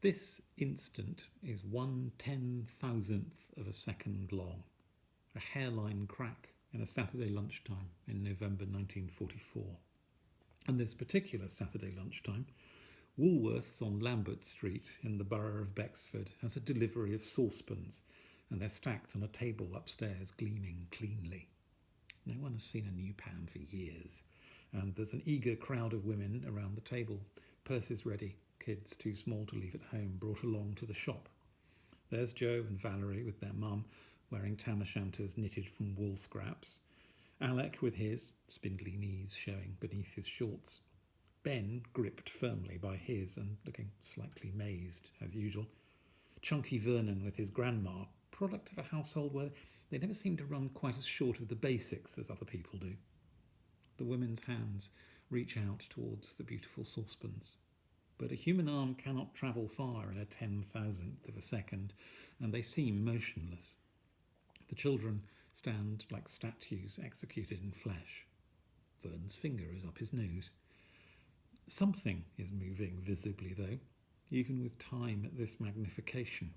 This instant is 1/10,000th of a second long, a hairline crack in a Saturday lunchtime in November 1944. And this particular Saturday lunchtime, Woolworths on Lambert Street in the borough of Bexford has a delivery of saucepans, and they're stacked on a table upstairs, gleaming cleanly. No one has seen a new pan for years, and there's an eager crowd of women around the table, purses ready, kids too small to leave at home brought along to the shop. There's Joe and Valerie with their mum, wearing tam o' shanters knitted from wool scraps. Alec with his, spindly knees showing beneath his shorts. Ben gripped firmly by his and looking slightly mazed, as usual. Chunky Vernon with his grandma, product of a household where they never seem to run quite as short of the basics as other people do. The women's hands reach out towards the beautiful saucepans. But a human arm cannot travel far in a 10,000th of a second, and they seem motionless. The children stand like statues executed in flesh. Vern's finger is up his nose. Something is moving visibly, though, even with time at this magnification.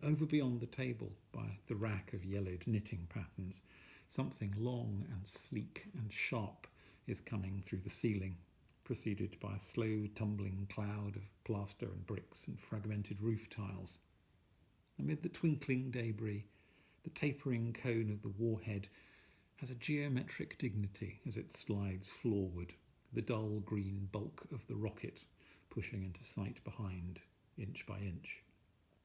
Over beyond the table, by the rack of yellowed knitting patterns, something long and sleek and sharp is coming through the ceiling, preceded by a slow tumbling cloud of plaster and bricks and fragmented roof tiles. Amid the twinkling debris, the tapering cone of the warhead has a geometric dignity as it slides floorward, the dull green bulk of the rocket pushing into sight behind, inch by inch.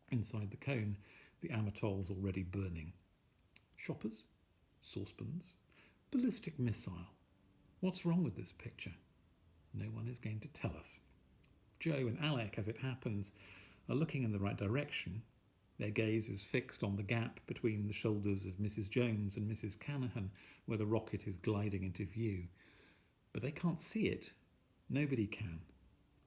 Inside the cone, the Amatol's already burning. Shoppers? Saucepans? Ballistic missile? What's wrong with this picture? No one is going to tell us. Joe and Alec, as it happens, are looking in the right direction. Their gaze is fixed on the gap between the shoulders of Mrs. Jones and Mrs. Canahan, where the rocket is gliding into view. But they can't see it. Nobody can.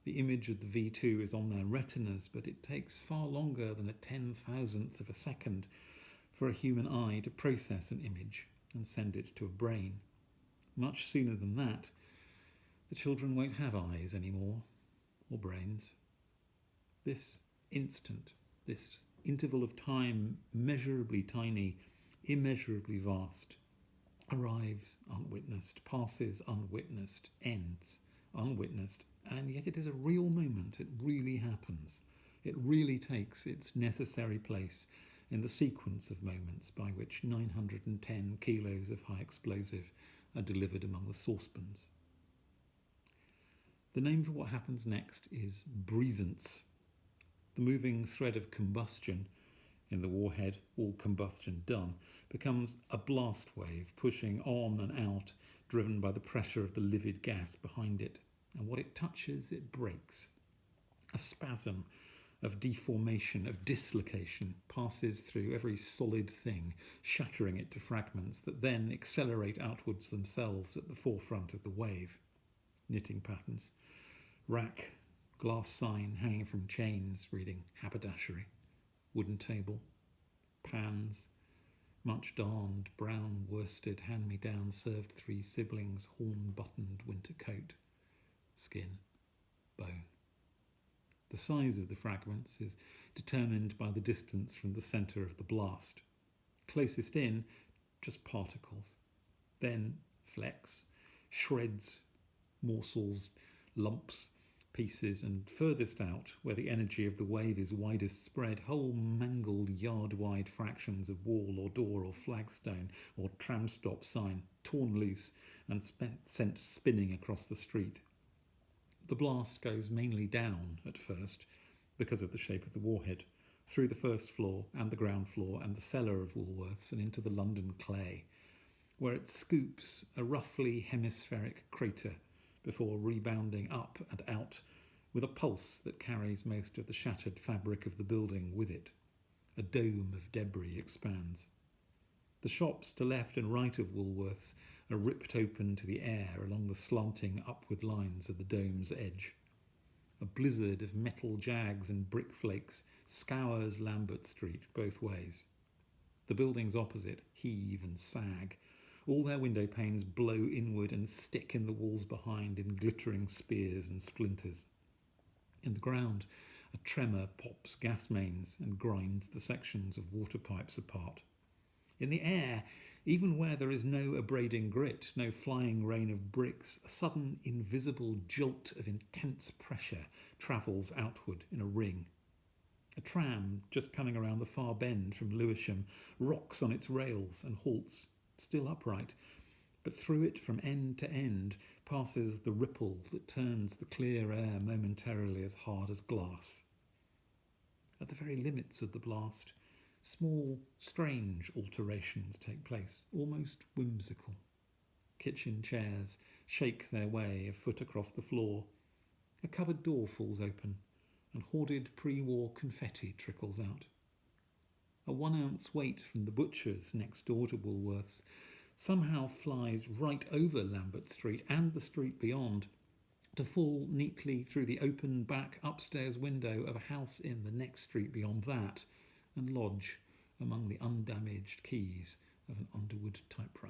The image of the V2 is on their retinas, but it takes far longer than a 10,000th of a second for a human eye to process an image and send it to a brain. Much sooner than that, the children won't have eyes anymore, or brains. This instant, this interval of time, measurably tiny, immeasurably vast, arrives unwitnessed, passes unwitnessed, ends unwitnessed, and yet it is a real moment. It really happens. It really takes its necessary place in the sequence of moments by which 910 kilos of high explosive are delivered among the saucepans. The name for what happens next is breezance. The moving thread of combustion in the warhead, all combustion done, becomes a blast wave pushing on and out, driven by the pressure of the livid gas behind it. And what it touches, it breaks. A spasm of deformation, of dislocation, passes through every solid thing, shattering it to fragments that then accelerate outwards themselves at the forefront of the wave. Knitting patterns. Rack, glass sign hanging from chains, reading haberdashery. Wooden table. Pans. Much darned, brown worsted, hand-me-down, served 3 siblings, horn-buttoned winter coat. Skin. Bone. The size of the fragments is determined by the distance from the centre of the blast. Closest in, just particles. Then flecks, shreds, morsels, lumps, pieces, and furthest out, where the energy of the wave is widest spread, whole mangled yard-wide fractions of wall or door or flagstone or tram-stop sign, torn loose and sent spinning across the street. The blast goes mainly down at first, because of the shape of the warhead, through the first floor and the ground floor and the cellar of Woolworths and into the London clay, where it scoops a roughly hemispheric crater before rebounding up and out with a pulse that carries most of the shattered fabric of the building with it. A dome of debris expands. The shops to left and right of Woolworths are ripped open to the air along the slanting upward lines of the dome's edge. A blizzard of metal jags and brick flakes scours Lambert Street both ways. The buildings opposite heave and sag. All their window panes blow inward and stick in the walls behind in glittering spears and splinters. In the ground, A tremor pops gas mains and grinds the sections of water pipes apart. In the air, even where there is no abrading grit, no flying rain of bricks, a sudden invisible jolt of intense pressure travels outward in a ring. A tram, just coming around the far bend from Lewisham, rocks on its rails and halts, still upright, but through it from end to end passes the ripple that turns the clear air momentarily as hard as glass. At the very limits of the blast, small, strange alterations take place, almost whimsical. Kitchen chairs shake their way a foot across the floor. A cupboard door falls open, and hoarded pre-war confetti trickles out. A 1 ounce weight from the butcher's next door to Woolworths somehow flies right over Lambert Street and the street beyond, to fall neatly through the open back upstairs window of a house in the next street beyond that, and lodge among the undamaged keys of an Underwood typewriter.